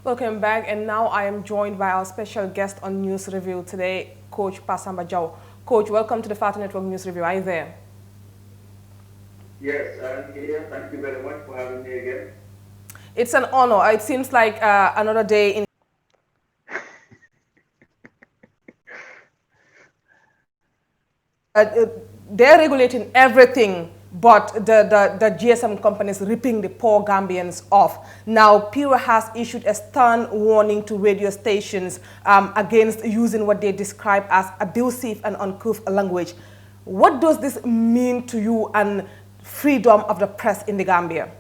Welcome back, and now I am joined by our special guest on News Review today, Coach Pasamba Jow. Coach, welcome to the Fata Network News Review. Are you there? Yes, I'm here. Thank you very much for having me again. It's an honor. It seems like another day in. They're regulating everything, but the GSM companies ripping the poor Gambians off. Now, PIRA has issued a stern warning to radio stations against using what they describe as abusive and uncouth language. What does this mean to you and freedom of the press in the Gambia?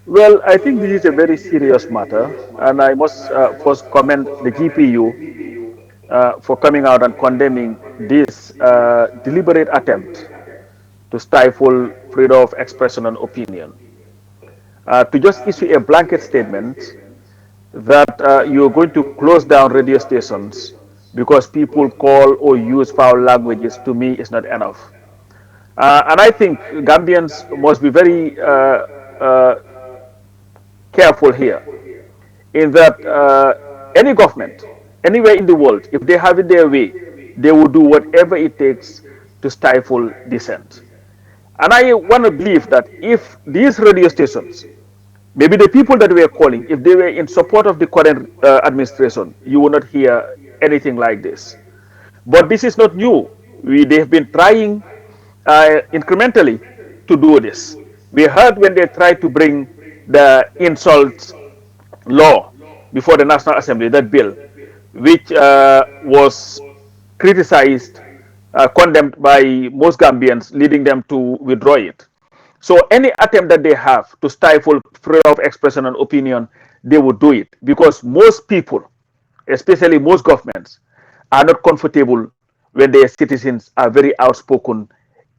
Well, I think this is a very serious matter, and I must first commend the GPU for coming out and condemning this deliberate attempt to stifle freedom of expression and opinion. To just issue a blanket statement that you're going to close down radio stations because people call or use foul languages, to me is not enough. And I think Gambians must be very careful here in that any government, anywhere in the world, if they have it their way, they will do whatever it takes to stifle dissent. And I want to believe that if these radio stations, maybe the people that we are calling, if they were in support of the current administration, you will not hear anything like this. But this is not new. They've been trying incrementally to do this. We heard when they tried to bring the insult law before the National Assembly, that bill, which was criticized, condemned by most Gambians, leading them to withdraw it. So any attempt that they have to stifle freedom of expression and opinion, they would do it because most people, especially most governments, are not comfortable when their citizens are very outspoken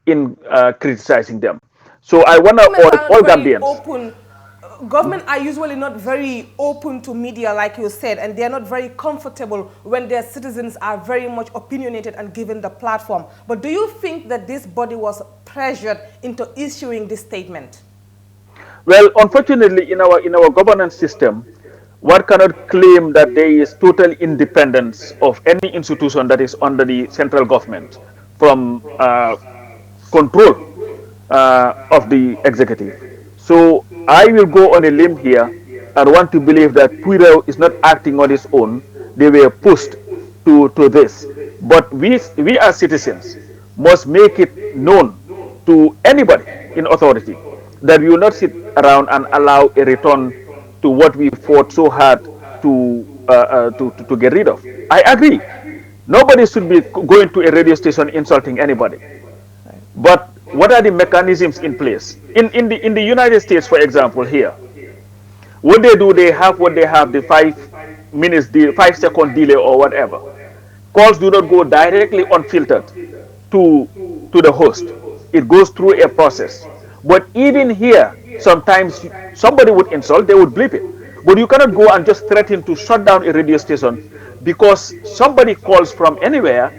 in criticizing them. So I want to Governments are all not very Gambians. open. Government are usually not very open to media, like you said, and they're not very comfortable when their citizens are very much opinionated and given the platform. But do you think that this body was pressured into issuing this statement? Well, unfortunately, in our governance system, one cannot claim that there is total independence of any institution that is under the central government from control of the executive. So I will go on a limb here and want to believe that Twitter is not acting on its own. They were pushed to this. But we as citizens must make it known to anybody in authority that we will not sit around and allow a return to what we fought so hard to get rid of. I agree. Nobody should be going to a radio station insulting anybody. But what are the mechanisms in place? In the United States, for example, here, what they do, they have what they have, the 5 minutes, the 5 second delay or whatever. Calls do not go directly unfiltered to the host. It goes through a process. But even here, sometimes somebody would insult, they would bleep it. But you cannot go and just threaten to shut down a radio station because somebody calls from anywhere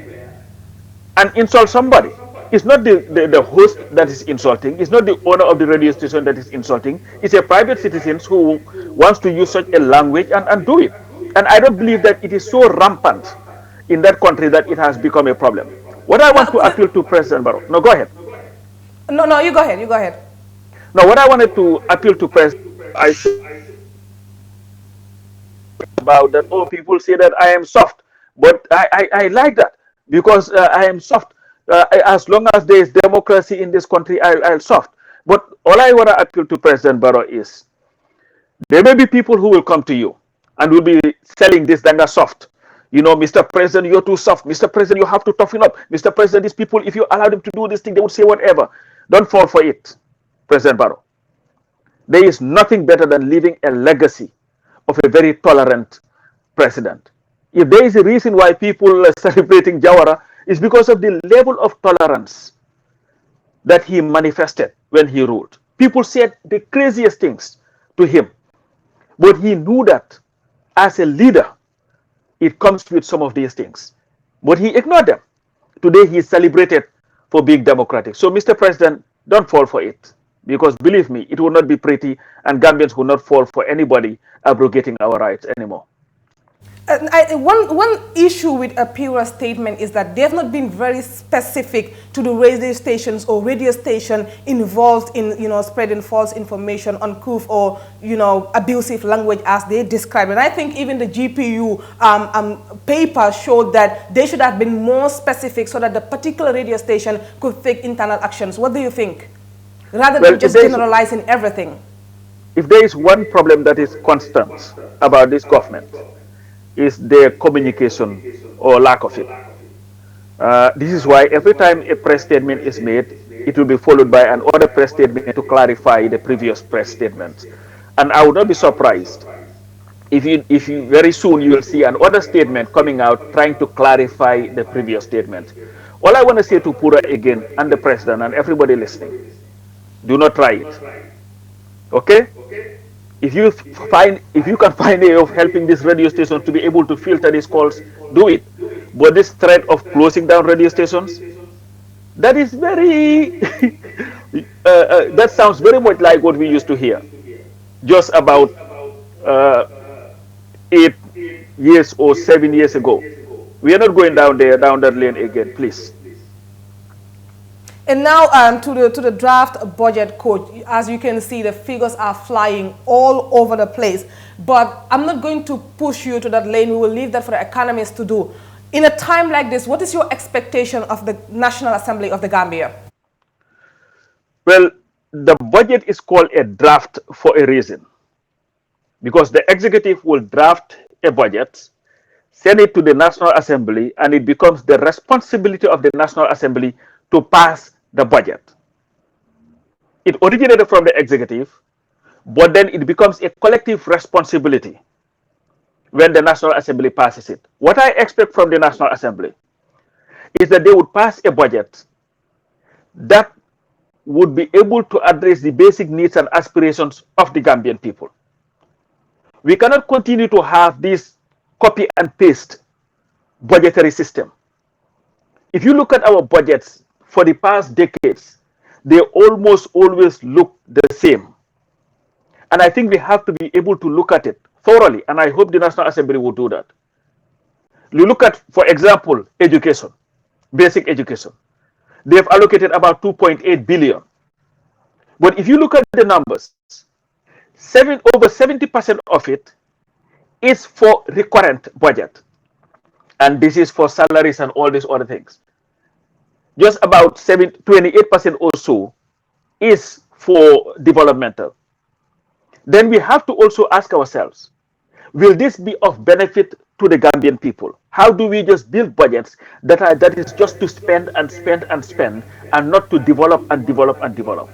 and insult somebody. It's not the host that is insulting. It's not the owner of the radio station that is insulting. It's a private citizen who wants to use such a language and do it. And I don't believe that it is so rampant in that country that it has become a problem. What I want to appeal to President Barrow. No, go ahead. No, you go ahead. You go ahead. Now, what I wanted to appeal to President, I said about that. Oh, people say that I am soft, but I like that because I am soft. As long as there is democracy in this country, I'll soft. But all I want to appeal to President Barrow is there may be people who will come to you and will be selling this danga soft. You know, Mr. President, you're too soft. Mr. President, you have to toughen up. Mr. President, these people, if you allow them to do this thing, they would say whatever. Don't fall for it, President Barrow. There is nothing better than leaving a legacy of a very tolerant president. If there is a reason why people are celebrating Jawara, it's because of the level of tolerance that he manifested when he ruled. People said the craziest things to him, but he knew that as a leader, it comes with some of these things. But he ignored them. Today he is celebrated for being democratic. So, Mr. President, don't fall for it. Because believe me, it will not be pretty, and Gambians will not fall for anybody abrogating our rights anymore. One issue with a Pura statement is that they have not been very specific to the radio stations or radio station involved in, spreading false information, uncouth or, abusive language as they describe. And I think even the GPU paper showed that they should have been more specific so that the particular radio station could take internal actions. What do you think? Rather than just generalizing everything. If there is one problem that is constant about this government, is their communication or lack of it. This is why every time a press statement is made, it will be followed by another press statement to clarify the previous press statement. And I would not be surprised if you very soon you will see another statement coming out trying to clarify the previous statement. All I want to say to Pura again and the president and everybody listening, do not try it. Okay? If you can find a way of helping this radio station to be able to filter these calls, do it. But this threat of closing down radio stations, that is very that sounds very much like what we used to hear just about 8 years or 7 years ago. We are not going down that lane again, please. And now to the draft budget, Coach. As you can see, the figures are flying all over the place. But I'm not going to push you to that lane. We will leave that for the economists to do. In a time like this, what is your expectation of the National Assembly of the Gambia? Well, the budget is called a draft for a reason. Because the executive will draft a budget, send it to the National Assembly, and it becomes the responsibility of the National Assembly to pass the budget. It originated from the executive, but then it becomes a collective responsibility when the National Assembly passes it. What I expect from the National Assembly is that they would pass a budget that would be able to address the basic needs and aspirations of the Gambian people. We cannot continue to have this copy and paste budgetary system. If you look at our budgets for the past decades, they almost always look the same. And I think we have to be able to look at it thoroughly, and I hope the National Assembly will do that. You look at, for example, education, basic education. They've allocated about 2.8 billion. But if you look at the numbers, over 70% of it is for recurrent budget. And this is for salaries and all these other things. Just about 28% or so is for developmental. Then we have to also ask ourselves, will this be of benefit to the Gambian people? How do we just build budgets that is just to spend and spend and spend and not to develop and develop and develop?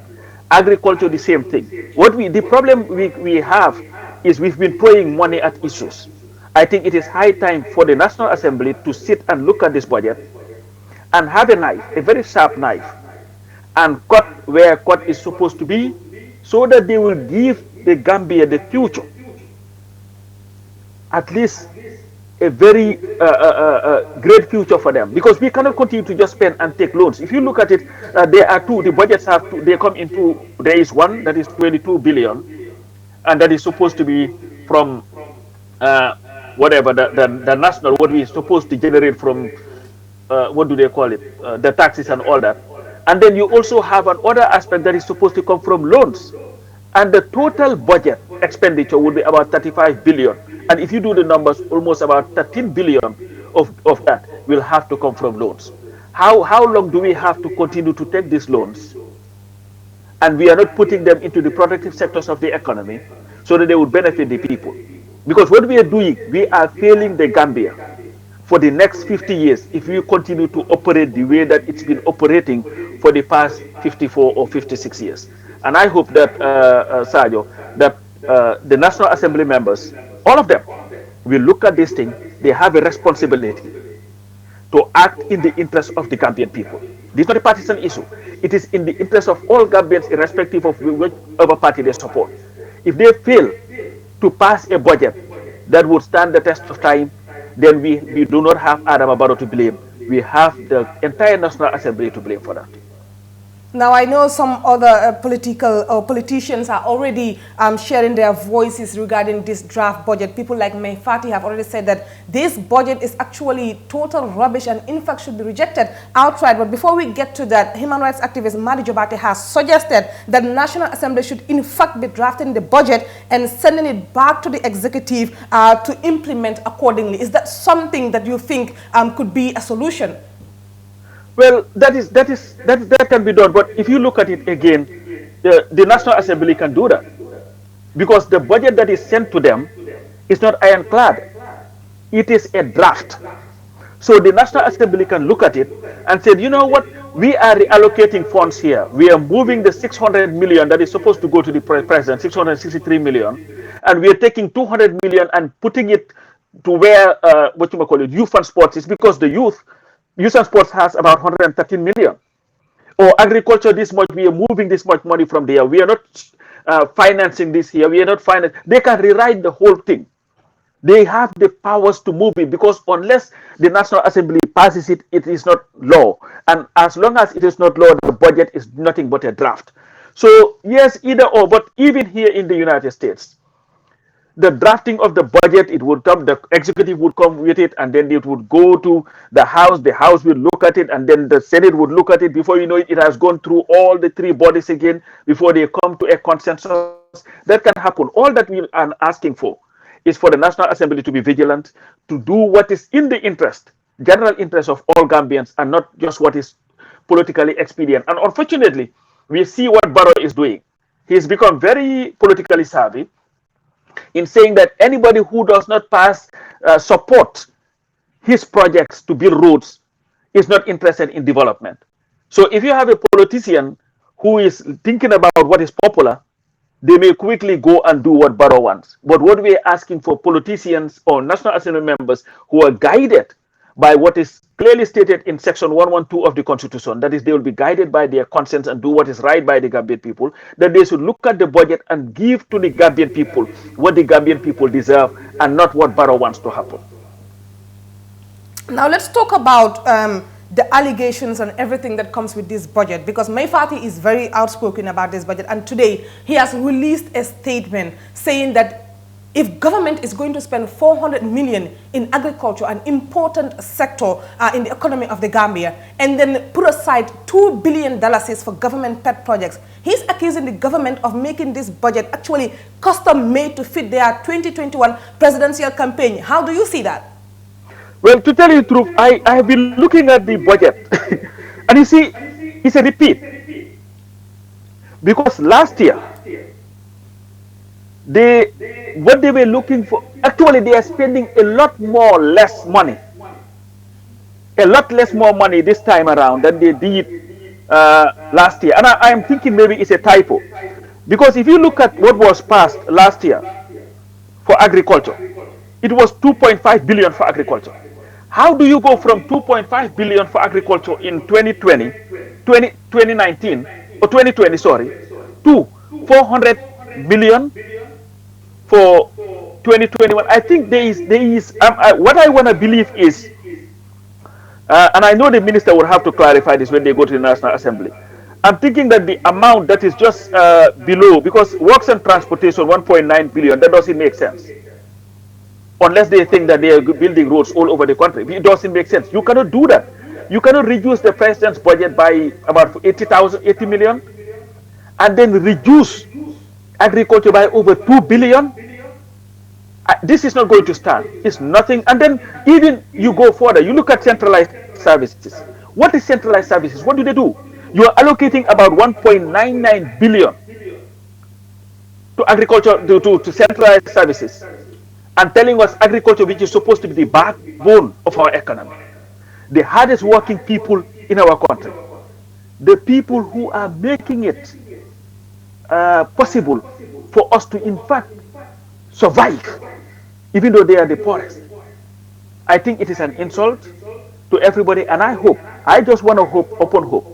Agriculture, the same thing. The problem we have is we've been throwing money at issues. I think it is high time for the National Assembly to sit and look at this budget and have a knife, a very sharp knife, and cut where cut is supposed to be, so that they will give the Gambia the future, at least a very great future for them. Because we cannot continue to just spend and take loans. If you look at it, there are two. The budgets have two. They come into. There is one that is 22 billion, and that is supposed to be from whatever the national, what we are supposed to generate from. What do they call it? The taxes and all that. And then you also have another aspect that is supposed to come from loans. And the total budget expenditure would be about 35 billion. And if you do the numbers, almost about 13 billion of that will have to come from loans. How long do we have to continue to take these loans? And we are not putting them into the productive sectors of the economy so that they would benefit the people. Because what we are doing, we are failing the Gambia for the next 50 years if we continue to operate the way that it's been operating for the past 54 or 56 years. And I hope that, Sadio, that the National Assembly members, all of them, will look at this thing. They have a responsibility to act in the interest of the Gambian people. This is not a partisan issue. It is in the interest of all Gambians, irrespective of whichever party they support. If they fail to pass a budget that would stand the test of time, then we do not have Barrow to blame. We have the entire National Assembly to blame for that. Now, I know some other political or politicians are already sharing their voices regarding this draft budget. People like May Fati have already said that this budget is actually total rubbish and in fact should be rejected outright. But before we get to that, human rights activist Madi Jobate has suggested that the National Assembly should in fact be drafting the budget and sending it back to the executive to implement accordingly. Is that something that you think could be a solution? Well, that can be done. But if you look at it again, the National Assembly can do that because the budget that is sent to them is not ironclad. It is a draft. So the National Assembly can look at it and say, you know what, we are reallocating funds here. We are moving the 600 million that is supposed to go to the president, 663 million, and we are taking 200 million and putting it to where youth and sports is, because the youth and sports has about 113 million. Or agriculture this much, we are moving this much money from there. We are not financing this here. We are not financing. They can rewrite the whole thing. They have the powers to move it, because unless the National Assembly passes it, it is not law. And as long as it is not law, the budget is nothing but a draft. So yes, either or. But even here in the United States, the drafting of the budget, it would come, the executive would come with it, and then it would go to the House will look at it, and then the Senate would look at it. Before you know it, it has gone through all the three bodies again before they come to a consensus. That can happen. All that we are asking for is for the National Assembly to be vigilant, to do what is in the interest, general interest of all Gambians, and not just what is politically expedient. And unfortunately, we see what Barrow is doing. He's become very politically savvy in saying that anybody who does not support his projects to build roads is not interested in development. So if you have a politician who is thinking about what is popular, they may quickly go and do what Barrow wants. But what we are asking for politicians or National Assembly members who are guided by what is clearly stated in Section 112 of the Constitution, that is, they will be guided by their conscience and do what is right by the Gambian people, that they should look at the budget and give to the Gambian people what the Gambian people deserve and not what Barrow wants to happen. Now let's talk about the allegations and everything that comes with this budget, because May Fati is very outspoken about this budget, and today he has released a statement saying that if government is going to spend 400 million in agriculture, an important sector in the economy of the Gambia, and then put aside $2 billion for government pet projects, he's accusing the government of making this budget actually custom-made to fit their 2021 presidential campaign. How do you see that? Well, to tell you the truth, I have been looking at the budget, and you see, it's a repeat. Because last year, what they were looking for, actually they are spending a lot less money this time around than they did last year. And I am thinking maybe it's a typo, because if you look at what was passed last year for agriculture, it was 2.5 billion for agriculture. How do you go from 2.5 billion for agriculture in 2019 or 2020, sorry, to 400 million for 2021? I think there is what I want to believe is, and I know the minister will have to clarify this when they go to the National Assembly. I'm thinking that the amount that is just below, because works and transportation 1.9 billion, that doesn't make sense. Unless they think that they are building roads all over the country. It doesn't make sense. You cannot do that. You cannot reduce the president's budget by about 80 million and then reduce agriculture by over 2 billion. This is not going to stand. It's nothing. And then even you go further, you look at centralized services. What is centralized services? What do they do? You are allocating about 1.99 billion to agriculture, to centralized services, and telling us agriculture, which is supposed to be the backbone of our economy, the hardest working people in our country, the people who are making it possible for us to in fact survive, even though they are the poorest. I think it is an insult to everybody, and I just want to hope, open hope,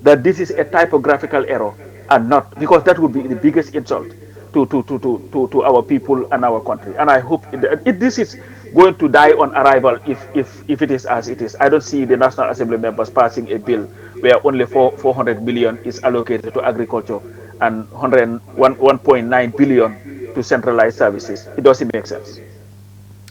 that this is a typographical error and not, because that would be the biggest insult to our people and our country. And I hope this is going to die on arrival if it is as it is. I don't see the National Assembly members passing a bill where only 400 million is allocated to agriculture and 1.9 billion to centralized services. It doesn't make sense.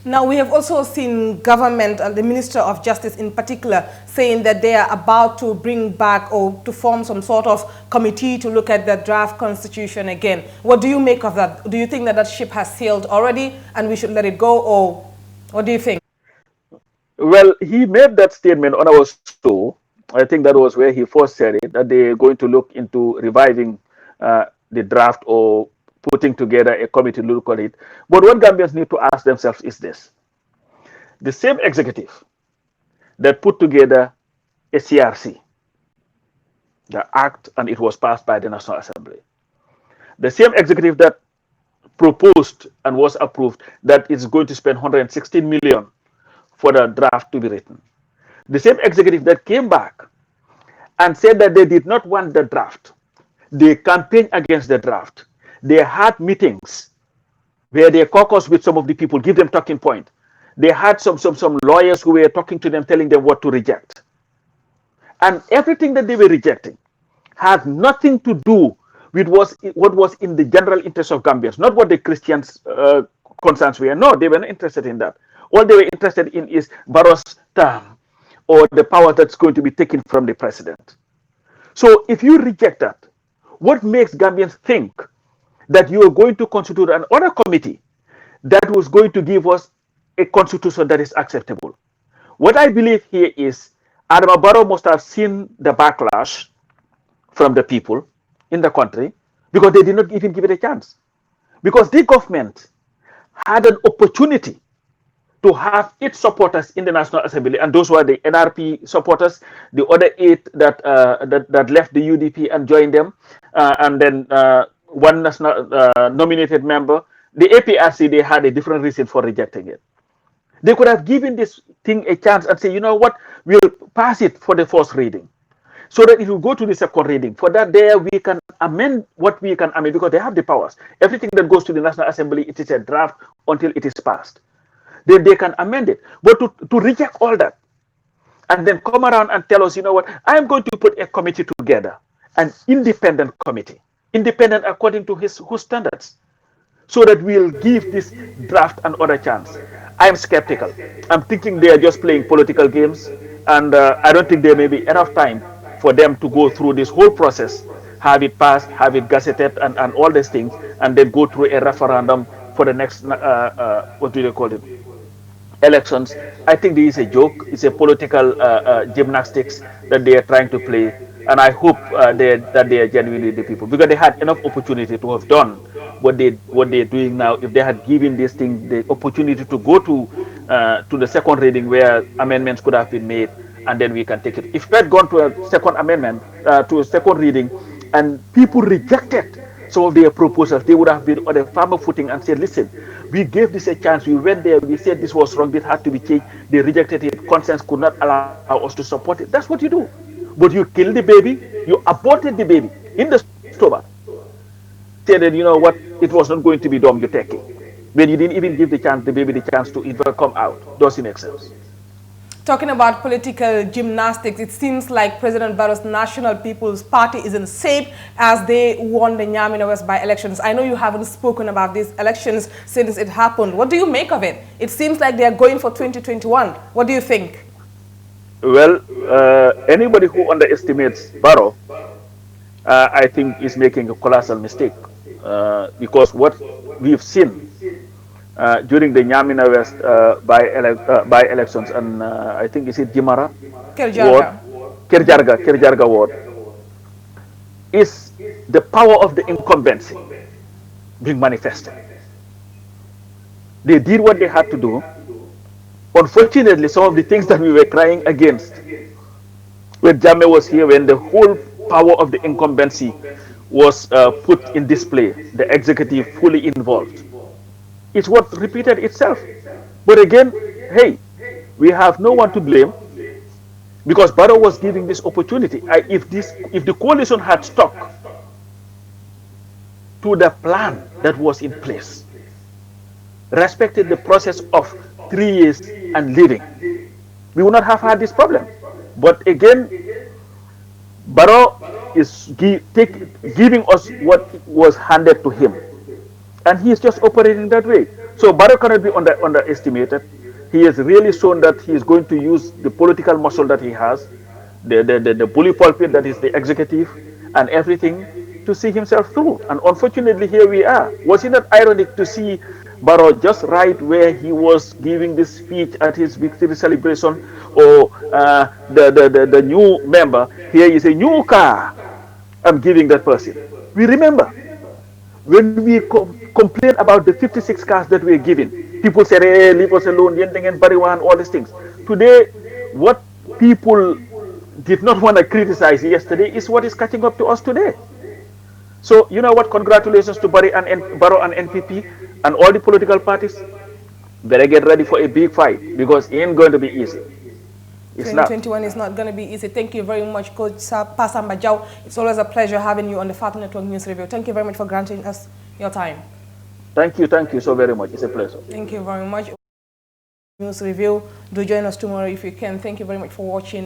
Now, we have also seen government and the Minister of Justice in particular saying that they are about to bring back or to form some sort of committee to look at the draft constitution again. What do you make of that? Do you think that that ship has sailed already and we should let it go, or what do you think? Well, he made that statement on our show. I think that was where he first said it, that they're going to look into reviving the draft or putting together a committee to look at it. But what Gambians need to ask themselves is this: the same executive that put together a CRC, the act, and it was passed by the National Assembly, the same executive that proposed and was approved that it's going to spend 116 million for the draft to be written, the same executive that came back and said that they did not want the draft, they campaigned against the draft, they had meetings where they caucus with some of the people, give them talking point. They had some lawyers who were talking to them, telling them what to reject. And everything that they were rejecting had nothing to do with what was in the general interest of Gambians, not what the Christians' concerns were. No, they were not interested in that. All they were interested in is Barrow's term or the power that's going to be taken from the president. So if you reject that, what makes Gambians think that you are going to constitute another committee that was going to give us a constitution that is acceptable? What I believe here is Adama Barrow must have seen the backlash from the people in the country because they did not even give it a chance. Because the government had an opportunity to have its supporters in the National Assembly, and those were the NRP supporters, the other 8 that left the UDP and joined them, and then one national nominated member. The APRC, they had a different reason for rejecting it. They could have given this thing a chance and say, you know what, we'll pass it for the first reading, so that it will go to the second reading. For that, there we can amend what we can amend because they have the powers. Everything that goes to the National Assembly, it is a draft until it is passed. Then they can amend it. But to reject all that and then come around and tell us, you know what, I'm going to put a committee together, an independent committee, independent according to whose standards, so that we'll give this draft another chance. I'm skeptical. I'm thinking they are just playing political games, and I don't think there may be enough time for them to go through this whole process, have it passed, have it gazetted, and all these things, and then go through a referendum for the next, what do they call it, elections. I think this is a joke. It's a political gymnastics that they are trying to play, and I hope that they are genuinely the people, because they had enough opportunity to have done what they're doing now. If they had given this thing the opportunity to go to the second reading where amendments could have been made, and then we can take it. If we had gone to a second amendment, to a second reading, and people rejected some of their proposals, they would have been on a firmer footing and said, listen, we gave this a chance, we went there, we said this was wrong, this had to be changed, they rejected it, conscience could not allow us to support it. That's what you do. But you killed the baby, you aborted the baby in the stomach, said that, you know what, it was not going to be done, you take it. When you didn't even give the baby the chance to even come out. Does it make sense? Talking about political gymnastics, it seems like President Barrow's National People's Party is in shape as they won the Nyamina West by-elections. I know you haven't spoken about these elections since it happened. What do you make of it? It seems like they are going for 2021. What do you think? Well, anybody who underestimates Barrow, I think is making a colossal mistake, because what we've seen during the Nyamina West by-elections, and I think is it Jimara Kerjarga ward, is the power of the incumbency being manifested. They did what they had to do. Unfortunately, some of the things that we were crying against when Jammeh was here, when the whole power of the incumbency was put in display, the executive fully involved, it's what repeated itself. But again, hey, we have no one to blame, because Barrow was giving this opportunity. If the coalition had stuck to the plan that was in place, respected the process of 3 years and leaving, we would not have had this problem. But again, Barrow is giving us what was handed to him, and he is just operating that way. So Barrow cannot be underestimated. He has really shown that he is going to use the political muscle that he has, the bully pulpit that is the executive, and everything to see himself through. And unfortunately, here we are. Was it not ironic to see Barrow just right where he was giving this speech at his victory celebration, or the new member, here is a new car I'm giving that person. We remember when we complain about the 56 cars that we're given, people say, hey, leave us alone, and all these things. Today, what people did not want to criticize yesterday is what is catching up to us today. So, you know what? Congratulations to Barrow and NPP and all the political parties. Better get ready for a big fight because it ain't going to be easy. It's 2021 is not going to be easy. Thank you very much, Coach Pasamba Jow. It's always a pleasure having you on the Fatu Network News Review. Thank you very much for granting us your time. Thank you so very much. It's a pleasure. Thank you very much. News Review. Do join us tomorrow if you can. Thank you very much for watching.